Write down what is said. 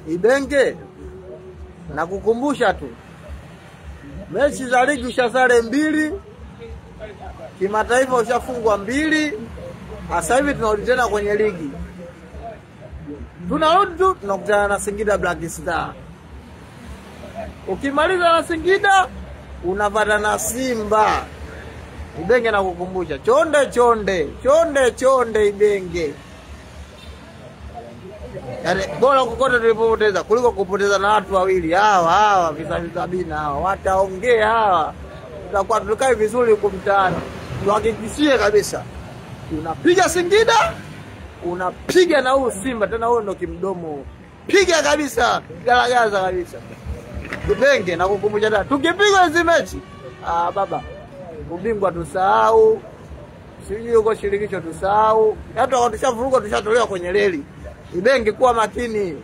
Ibenge, na kukumbusha tu, mechi za ligi ushasare 2, kimataifa ushafungwa 2, sasa hivi tunarudi tena kwenye ligi. Tunarudi tu tunakutana na Singida Black Star. Ukimaliza na Singida unapata na Simba. Ibenge na kukumbusha, chonde Ibenge. Yaani bora kukote tulipopoteza kuliko kupoteza na watu wawili hawa visabina hawa. Wataongea hawa. Tutakuwa tukae vizuri huko mtaani. Tuhakikishie kabisa. Unapiga Singida, unapiga na huyu Simba, tena huyo ndo kimdomo. Piga kabisa, garagaza kabisa. Ibenge na kukumbusha tena. Tukipiga hizo mechi, baba, ubingwa tusahau. Sijui uko shirikisho tusahau. Hata wakati tushavuruga tushatolewa kwenye reli. Ibenge kuwa makini.